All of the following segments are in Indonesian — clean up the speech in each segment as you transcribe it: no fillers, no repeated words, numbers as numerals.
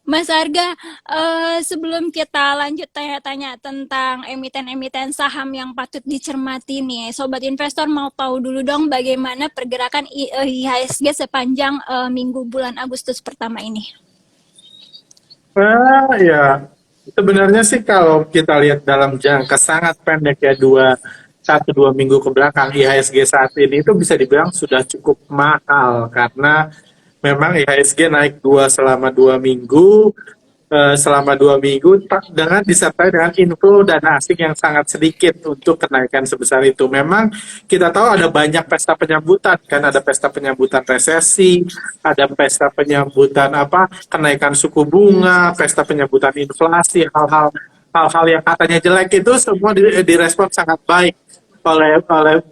Mas Arga, sebelum kita lanjut tanya-tanya tentang emiten-emiten saham yang patut dicermati nih, Sobat Investor mau tahu dulu dong bagaimana pergerakan IHSG sepanjang minggu bulan Agustus pertama ini. Ya, sebenarnya sih kalau kita lihat dalam jangka sangat pendek ya, 1-2 minggu ke belakang, IHSG saat ini itu bisa dibilang sudah cukup mahal karena memang IHSG naik selama 2 minggu, dengan disertai dengan inflow dana asing yang sangat sedikit untuk kenaikan sebesar itu. Memang kita tahu ada banyak pesta penyambutan, kan ada pesta penyambutan resesi, ada pesta penyambutan kenaikan suku bunga, pesta penyambutan inflasi, hal-hal yang katanya jelek itu semua direspon sangat baik oleh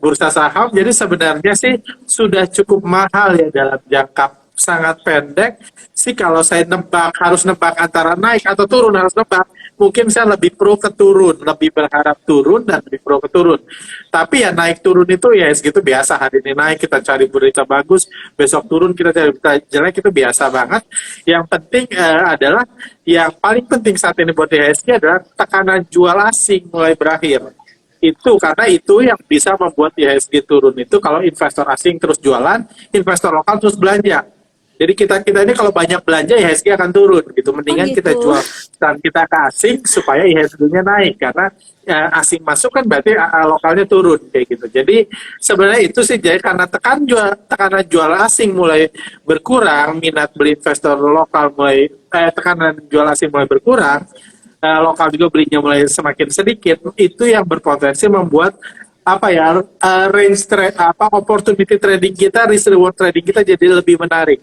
bursa saham. Jadi sebenarnya sih sudah cukup mahal ya dalam jangka sangat pendek sih. Kalau saya harus nebak antara naik atau turun, harus nebak, mungkin saya lebih pro ke turun, lebih berharap turun dan lebih pro ke turun. Tapi ya naik turun itu ya segitu biasa. Hari ini naik kita cari berita bagus, besok turun kita cari berita jelek, itu biasa banget. Yang penting adalah yang paling penting saat ini buat IHSG adalah tekanan jual asing mulai berakhir. Itu karena itu yang bisa membuat IHSG turun itu kalau investor asing terus jualan, investor lokal terus belanja. Jadi kita ini kalau banyak belanja IHSG akan turun gitu. Oh Mendingan kita gitu. jual saham kita ke asing supaya IHSG-nya naik, karena asing masuk kan berarti lokalnya turun kayak gitu. Jadi sebenarnya itu sih, jadi karena tekanan jual asing mulai berkurang, minat beli investor lokal mulai tekanan jual asing mulai berkurang, lokal juga belinya mulai semakin sedikit, itu yang berpotensi membuat range trade, opportunity trading kita, risk reward trading kita jadi lebih menarik.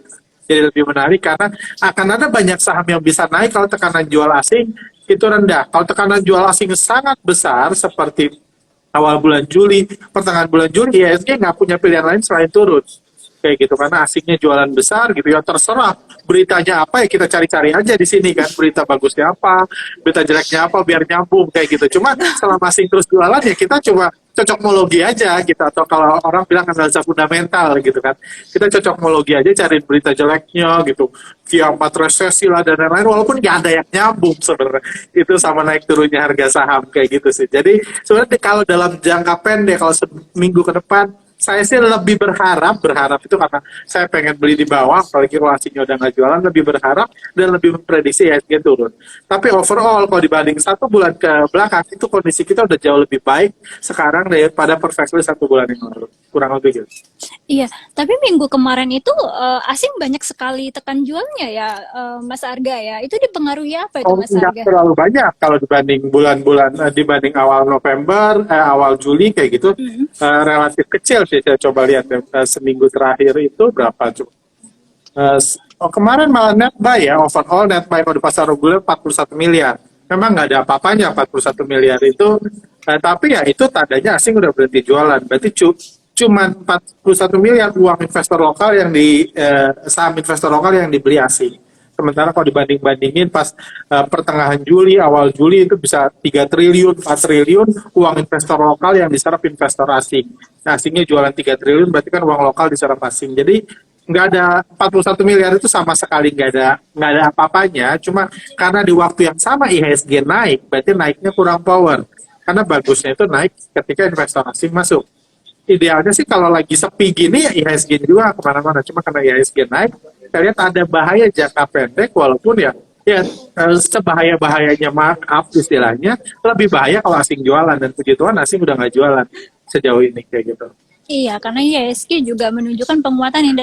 Jadi lebih menarik karena akan ada banyak saham yang bisa naik kalau tekanan jual asing itu rendah. Kalau tekanan jual asing sangat besar seperti awal bulan Juli, pertengahan bulan Juli, IHSG nggak punya pilihan lain selain turun kayak gitu, karena asingnya jualan besar gitu ya. Terserah beritanya apa ya, kita cari-cari aja di sini kan, berita bagusnya apa, berita jeleknya apa, biar nyambung kayak gitu. Cuma selama asing terus jualan ya kita coba cocokmologi aja gitu, atau kalau orang bilang analisa fundamental gitu kan, kita cocokmologi aja, cari berita jeleknya gitu, kiamat resesi lah dan lain-lain, walaupun nggak ada yang nyambung sebenarnya itu sama naik turunnya harga saham kayak gitu sih. Jadi sebenarnya kalau dalam jangka pendek, kalau seminggu ke depan, saya sih lebih berharap itu karena saya pengen beli di bawah, apalagi kalau asingnya udah nggak jualan, lebih berharap dan lebih memprediksi IHSG turun. Tapi overall kalau dibanding 1 bulan ke belakang, itu kondisi kita udah jauh lebih baik sekarang daripada perfectly 1 bulan yang lalu, kurang lebih gitu. Iya, tapi minggu kemarin itu asing banyak sekali tekan jualnya ya, Mas Arga ya. Itu dipengaruhi apa itu Oh, Mas nggak Arga? terlalu banyak kalau dibanding bulan-bulan, dibanding awal November, awal Juli kayak gitu, Mm-mm. relatif kecil sih. Saya coba lihat seminggu terakhir itu berapa coba. Kemarin malah net buy ya, overall net buy kalau di pasar reguler 41 miliar. Memang nggak ada apa-apanya 41 miliar itu, tapi ya itu tandanya asing udah berhenti jualan. Berarti cuma 41 miliar uang investor lokal yang saham investor lokal yang dibeli asing. Sementara kalau dibanding-bandingin pas pertengahan Juli, awal Juli itu bisa 3 triliun, 4 triliun uang investor lokal yang diserap investor asing. Nah, asingnya jualan 3 triliun, berarti kan uang lokal diserap asing. Jadi nggak ada 41 miliar itu sama sekali nggak ada apa-apanya. Cuma karena di waktu yang sama IHSG naik, berarti naiknya kurang power. Karena bagusnya itu naik ketika investor asing masuk. Idealnya sih kalau lagi sepi gini ya IHSG juga kemana-mana. Cuma karena IHSG naik, kita lihat ada bahaya jangka pendek, walaupun sebahaya-bahayanya markup istilahnya, lebih bahaya kalau asing jualan, dan puji Tuhan asing udah nggak jualan sejauh ini kayak gitu. Iya, karena IHSG juga menunjukkan penguatan yang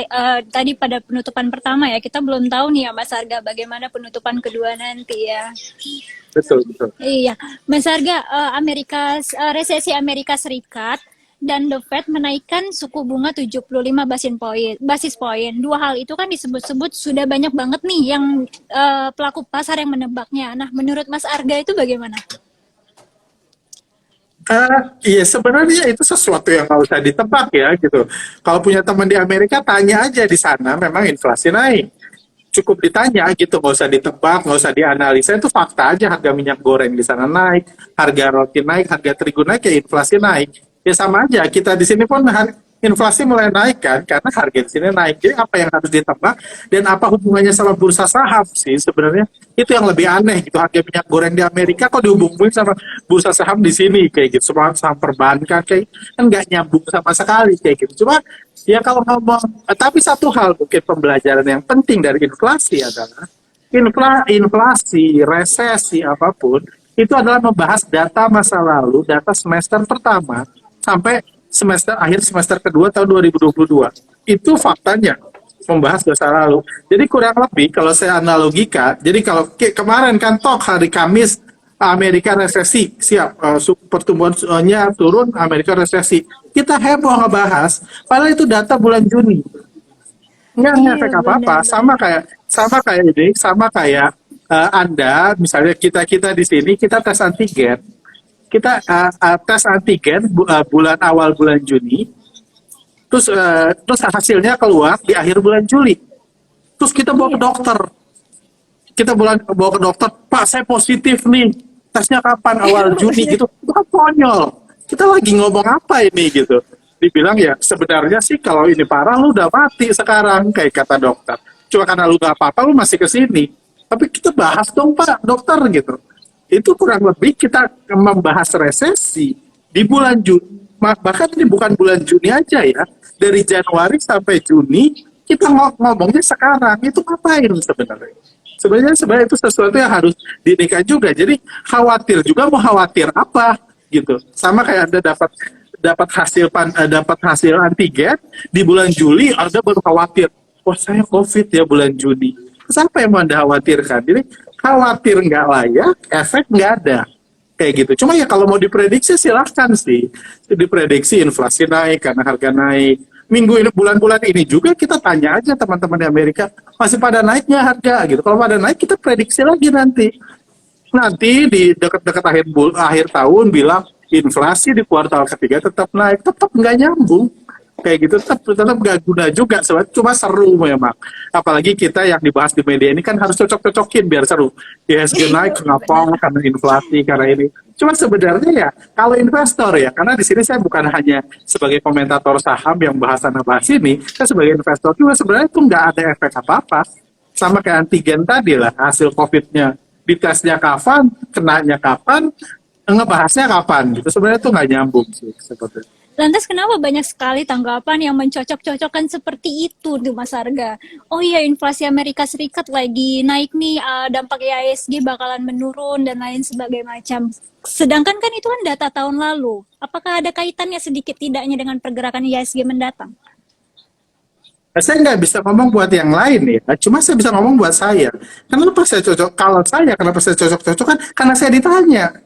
tadi pada penutupan pertama ya. Kita belum tahu nih ya Mas Arga bagaimana penutupan kedua nanti ya. Betul, betul. Iya, Mas Arga, resesi Amerika Serikat dan The Fed menaikkan suku bunga 75 basis poin. Dua hal itu kan disebut-sebut sudah banyak banget nih yang pelaku pasar yang menebaknya. Nah, menurut Mas Arga itu bagaimana? Iya, sebenarnya itu sesuatu yang nggak usah ditebak ya gitu. Kalau punya teman di Amerika, tanya aja di sana memang inflasi naik. Cukup ditanya gitu, nggak usah ditebak, nggak usah dianalisa, itu fakta aja. Harga minyak goreng di sana naik, harga roti naik, harga terigu naik, ya inflasi naik. Ya sama aja, kita di sini pun inflasi mulai naik kan karena harga di sini naik. Jadi apa yang harus ditebak dan apa hubungannya sama bursa saham sih sebenarnya itu yang lebih aneh gitu. Harga minyak goreng di Amerika kok dihubungin sama bursa saham di sini kayak gitu. Semua saham perbankan kayak kan nggak nyambung sama sekali kayak gitu. Cuma ya kalau ngomong, tapi satu hal mungkin pembelajaran yang penting dari inflasi adalah inflasi, resesi apapun itu adalah membahas data masa lalu, data semester pertama sampai akhir semester kedua tahun 2022. Itu faktanya membahas masa lalu. Jadi kurang lebih kalau saya analogikan, jadi kalau kemarin kan hari Kamis Amerika resesi, siap pertumbuhannya turun, Amerika resesi. Kita heboh ngebahas, padahal itu data bulan Juni. Nggak Iya, ngefek apa-apa, benar-benar. sama kayak Anda, misalnya kita di sini kita tes antigen, kita tes antigen bulan awal bulan Juni, terus hasilnya keluar di akhir bulan Juli, terus kita bawa ke Iya. dokter, bawa ke dokter, Pak saya positif nih, tesnya kapan awal Juni gitu, itu kan konyol, kita lagi ngomong apa ini gitu, dibilang ya sebenarnya sih kalau ini parah lu udah mati sekarang kayak kata dokter, cuma karena lu gak apa-apa lu masih kesini, tapi kita bahas dong Pak dokter gitu. Itu kurang lebih kita membahas resesi di bulan Juni, bahkan ini bukan bulan Juni aja ya, dari Januari sampai Juni kita ngomongnya sekarang itu ngapain sebenarnya? Sebenarnya itu sesuatu yang harus dinikah juga. Jadi khawatir juga, mau khawatir apa gitu. Sama kayak Anda dapat hasil antigen di bulan Juli, Anda baru khawatir, wah saya COVID ya bulan Juni. Terus apa yang mau Anda khawatirkan? Jadi khawatir nggak layak, efek nggak ada. Kayak gitu. Cuma ya kalau mau diprediksi silahkan sih. Diprediksi inflasi naik karena harga naik. Minggu ini, bulan-bulan ini juga kita tanya aja teman-teman di Amerika, masih pada naik nggak harga gitu. Kalau pada naik kita prediksi lagi nanti. Nanti di dekat-dekat akhir tahun bilang inflasi di kuartal ketiga tetap naik, tetap nggak nyambung. Kayak gitu tetap nggak guna juga, cuma seru memang. Apalagi kita yang dibahas di media ini kan harus cocok-cocokin biar seru. IHSG naik kenapa? Karena inflasi, karena ini. Cuma sebenarnya ya kalau investor ya, karena di sini saya bukan hanya sebagai komentator saham yang bahas ini, saya sebagai investor juga sebenarnya itu nggak ada efek apa-apa. Sama kayak antigen tadi lah, hasil COVID-nya ditesnya kapan, kenanya kapan, ngebahasnya kapan gitu. Sebenarnya itu nggak nyambung sih sebetulnya. Lantas kenapa banyak sekali tanggapan yang mencocok-cocokkan seperti itu tuh Mas Arga? Oh iya, inflasi Amerika Serikat lagi naik nih, dampak IHSG bakalan menurun dan lain sebagainya macam. Sedangkan kan itu kan data tahun lalu. Apakah ada kaitannya sedikit tidaknya dengan pergerakan IHSG mendatang? Saya nggak bisa ngomong buat yang lain ya, cuma saya bisa ngomong buat saya. Kenapa saya cocok? Kalau saya, kenapa saya cocok-cocokan? Karena saya ditanya.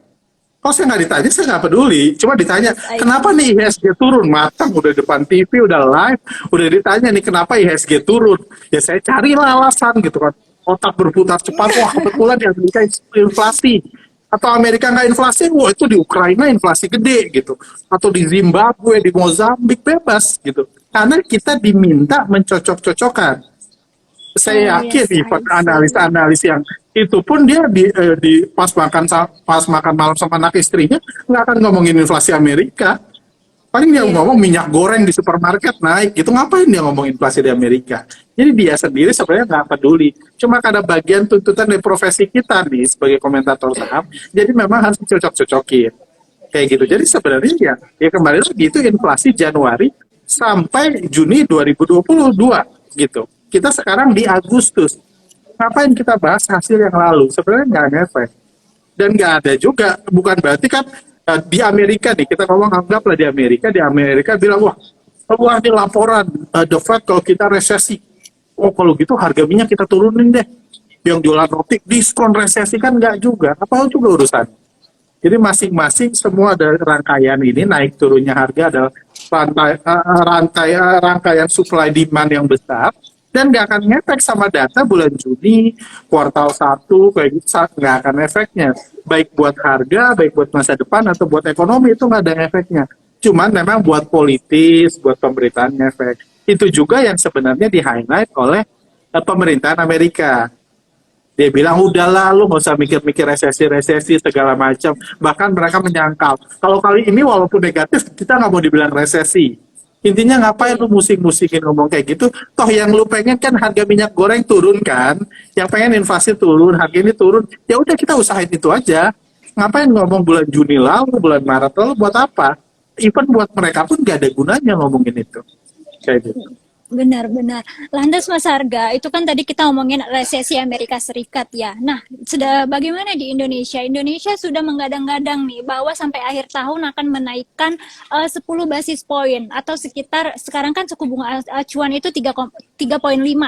Kalau saya nggak ditanya, saya nggak peduli. Cuma ditanya, kenapa nih IHSG turun? Matang, udah depan TV, udah live, udah ditanya nih kenapa IHSG turun. Ya saya carilah alasan gitu kan. Otak berputar cepat, wah kebetulan di Amerika inflasi. Atau Amerika nggak inflasi, wah itu di Ukraina inflasi gede gitu. Atau di Zimbabwe, di Mozambik, bebas gitu. Karena kita diminta mencocok-cocokkan. Saya yakin Yes, event I see. analis-analis yang itu pun dia di pas makan malam sama anak istrinya nggak akan ngomongin inflasi Amerika, paling dia ngomong minyak goreng di supermarket naik gitu, ngapain dia ngomong inflasi di Amerika. Jadi dia sendiri sebenarnya nggak peduli, cuma karena bagian tuntutan dari profesi kita nih sebagai komentator saham, jadi memang harus dicocok-cocokin kayak gitu. Jadi sebenarnya ya kembali lagi itu inflasi Januari sampai Juni 2022 gitu. Kita sekarang di Agustus. Ngapain kita bahas hasil yang lalu? Sebenarnya nggak ngefek. Dan nggak ada juga, bukan berarti kan di Amerika nih, kita ngomong anggaplah di Amerika bilang, wah ini laporan The Fed kalau kita resesi. Oh kalau gitu harga minyak kita turunin deh. Yang jualan roti diskon resesi kan nggak juga. Apa juga urusan? Jadi masing-masing semua dari rangkaian ini naik turunnya harga adalah rangkaian supply demand yang besar. Dan nggak akan ngefek sama data bulan Juni, kuartal 1, kayak gitu, nggak akan efeknya. Baik buat harga, baik buat masa depan, atau buat ekonomi, itu nggak ada efeknya. Cuman memang buat politis, buat pemerintahan efek. Itu juga yang sebenarnya di-highlight oleh pemerintahan Amerika. Dia bilang, udahlah lu nggak usah mikir-mikir resesi segala macam. Bahkan mereka menyangkal, kalau kali ini walaupun negatif, kita nggak mau dibilang resesi. Intinya ngapain lu musik-musikin ngomong kayak gitu? Toh yang lu pengen kan harga minyak goreng turun kan? Yang pengen inflasi turun, harga ini turun. Ya udah kita usahain itu aja. Ngapain ngomong bulan Juni lalu, bulan Maret lalu buat apa? Even buat mereka pun gak ada gunanya ngomongin itu. Kayak gitu. Benar-benar. Lantas Mas Harga, itu kan tadi kita ngomongin resesi Amerika Serikat ya. Nah, sudah bagaimana di Indonesia? Indonesia sudah menggadang-gadang nih bahwa sampai akhir tahun akan menaikkan 10 basis poin atau sekitar sekarang kan suku bunga acuan itu 3,5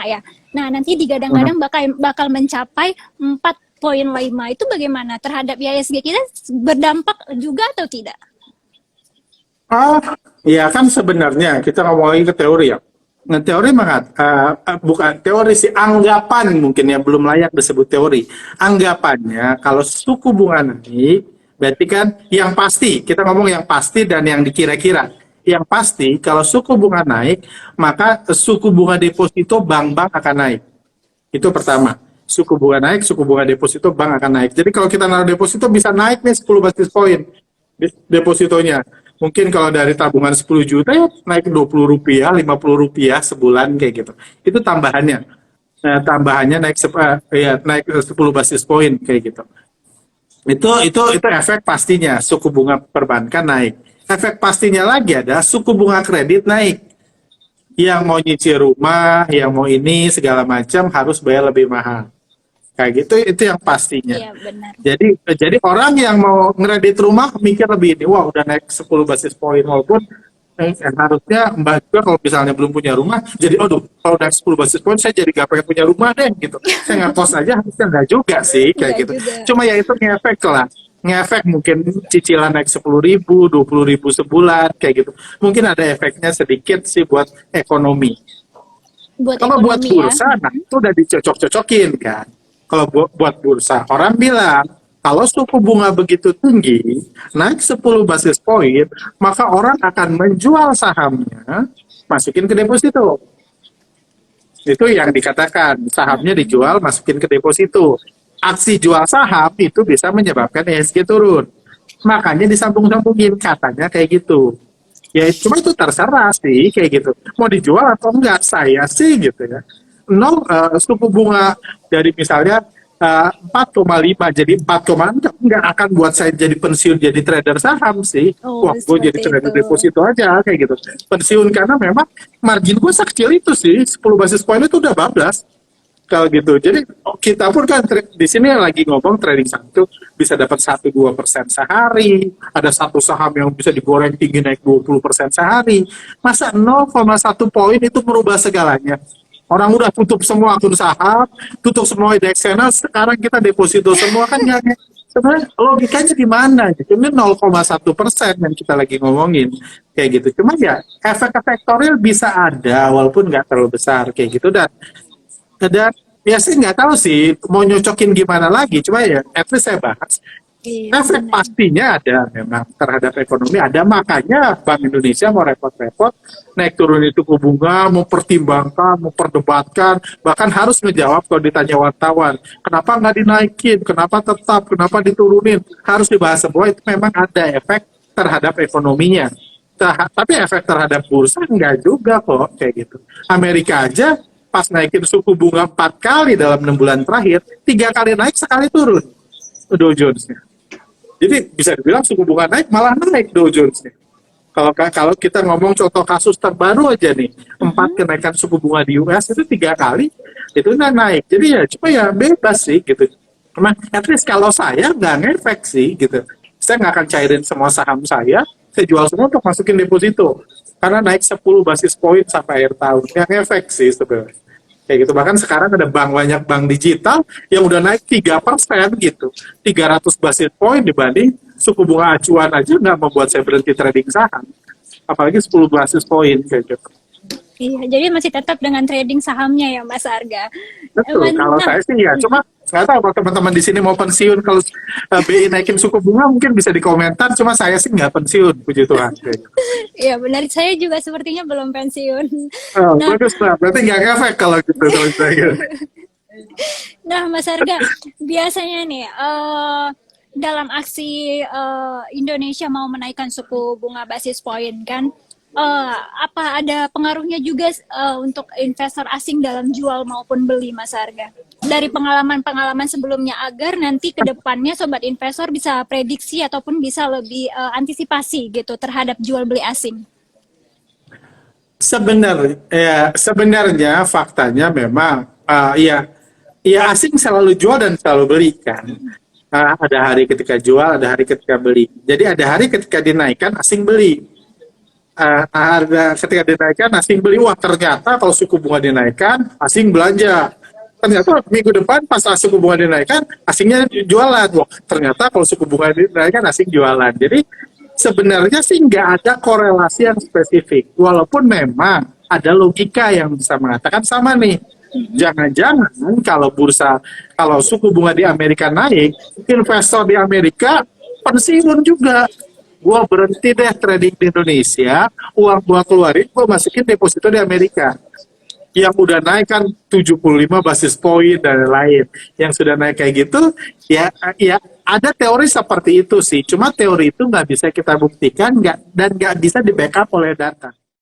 ya. Nah, nanti digadang-gadang bakal mencapai 4,5. Itu bagaimana terhadap IHSG kita, berdampak juga atau tidak? Oh, ya kan sebenarnya kita ngomongin ke teori ya. Nah, teori bukan teori sih, anggapan mungkin ya belum layak disebut teori. Anggapannya kalau suku bunga naik, berarti kan yang pasti, kita ngomong yang pasti dan yang dikira-kira. Yang pasti kalau suku bunga naik, maka suku bunga deposito bank-bank akan naik. Itu pertama. Suku bunga naik, suku bunga deposito bank akan naik. Jadi kalau kita naruh deposito bisa naik nih 10 basis poin depositonya. Mungkin kalau dari tabungan 10 juta ya naik 20 rupiah, 50 rupiah sebulan kayak gitu. Itu tambahannya. Nah, tambahannya naik naik 10 basis poin kayak gitu. Itu efek pastinya suku bunga perbankan naik. Efek pastinya lagi ada suku bunga kredit naik. Yang mau nyicil rumah, yang mau ini segala macam harus bayar lebih mahal. Kayak gitu itu yang pastinya. Iya, benar. Jadi orang yang mau ngeredit rumah mikir lebih ini, wah udah naik 10 basis poin walaupun harusnya Mbak juga kalau misalnya belum punya rumah, jadi aduh kalau naik 10 basis poin saya jadi gak pengen punya rumah deh gitu. Saya ngekos aja harusnya enggak juga sih kayak Enggak gitu. juga. Cuma ya itu ngefek lah. Ngefek mungkin cicilan naik 10.000, 20.000 sebulan kayak gitu. Mungkin ada efeknya sedikit sih buat ekonomi. Buat Kalau buat ekonomi ya. bursa, nah itu udah dicocok-cocokin kan. Kalau buat bursa, orang bilang kalau suku bunga begitu tinggi, naik 10 basis poin, maka orang akan menjual sahamnya, masukin ke deposito. Itu yang dikatakan, sahamnya dijual, masukin ke deposito. Aksi jual saham itu bisa menyebabkan IHSG turun. Makanya disambung-sambungin, katanya kayak gitu. Ya cuma itu terserah sih kayak gitu. Mau dijual atau enggak, saya sih gitu ya. Suku bunga dari misalnya 4,5 jadi 4,6 enggak akan buat saya jadi pensiun jadi trader saham sih. Oh, Wah, gue jadi seperti trader itu. deposito aja kayak gitu. Pensiun karena memang margin gue sekecil itu sih, 10 basis point itu udah bablas kalau gitu. Jadi kita pun kan di sini lagi ngomong trading saham itu bisa dapat 1-2% sehari, ada satu saham yang bisa digoreng tinggi naik 20% sehari. Masa 0,1 poin itu merubah segalanya? Orang udah tutup semua akun saham, tutup semua indeks sekarang kita deposito semua kan nggak. Sebenarnya logikanya di mana? Ini 0,1% yang kita lagi ngomongin kayak gitu. Cuma ya efek-efek real bisa ada walaupun nggak terlalu besar kayak gitu. Dan ya sih nggak tahu sih mau nyocokin gimana lagi. Cuma ya at least saya bahas. Iya, Efek benar. pastinya ada memang terhadap ekonomi ada, makanya Bank Indonesia mau repot-repot naik turun itu suku bunga, mempertimbangkan, memperdebatkan, bahkan harus ngejawab kalau ditanya wartawan, kenapa nggak dinaikin, kenapa tetap, kenapa diturunin, harus dibahas semua. Itu memang ada efek terhadap ekonominya. Tapi efek terhadap bursa enggak juga kok kayak gitu. Amerika aja pas naikin suku bunga 4 kali dalam 6 bulan terakhir, 3 kali naik, sekali turun Dow Jones-nya. Jadi bisa dibilang suku bunga naik malah naik Dow Jones-nya. Kalau kita ngomong contoh kasus terbaru aja nih, 4 kenaikan suku bunga di US itu 3 kali itu nggak naik. Jadi ya cuma ya bebas sih gitu. Cuma at least kalau saya nggak ngefek sih gitu. Saya nggak akan cairin semua saham saya jual semua untuk masukin deposito. Karena naik 10 basis poin sampai akhir tahun. Nggak ngefek sih sebenarnya. Kayak gitu. Bahkan sekarang ada banyak bank digital yang udah naik 3% gitu. 300 basis point dibanding suku bunga acuan aja nggak membuat saya berhenti trading saham. Apalagi 10 basis point kayak gitu. Iya, jadi masih tetap dengan trading sahamnya ya Mas Arga. Betul, kalau Nah, saya sih ya. Cuma nggak tahu kalau teman-teman di sini mau pensiun kalau BI naikin suku bunga mungkin bisa dikomentar. Cuma saya sih nggak pensiun, puji Tuhan. Kayak gitu. ya benar, saya juga sepertinya belum pensiun. Oh, Nah, bagus lah, berarti nggak ngefek kalau gitu kalau saya. nah Mas Arga, biasanya nih dalam aksi Indonesia mau menaikkan suku bunga basis point kan, apa ada pengaruhnya juga untuk investor asing dalam jual maupun beli, Mas Arga? Dari pengalaman-pengalaman sebelumnya agar nanti ke depannya sobat investor bisa prediksi ataupun bisa lebih antisipasi gitu terhadap jual beli asing. Sebenarnya faktanya memang ya asing selalu jual dan selalu beli kan. Ada hari ketika jual, ada hari ketika beli. Jadi ada hari ketika dinaikkan asing beli. Ada ketika dinaikkan asing beli. Wah ternyata kalau suku bunga dinaikkan asing belanja. Ternyata minggu depan pas suku bunga dinaikkan asingnya jualan. Wah ternyata kalau suku bunga dinaikkan asing jualan. Jadi sebenarnya sih nggak ada korelasi yang spesifik. Walaupun memang ada logika yang bisa mengatakan sama nih. Jangan-jangan kalau suku bunga di Amerika naik, investor di Amerika pensiun juga. Gua berhenti deh trading di Indonesia, uang gua keluarin, gua masukin deposito di Amerika. Yang udah naik kan 75 basis point dan lain. Yang sudah naik kayak gitu, ya ada teori seperti itu sih. Cuma teori itu nggak bisa kita buktikan dan nggak bisa di backup oleh data.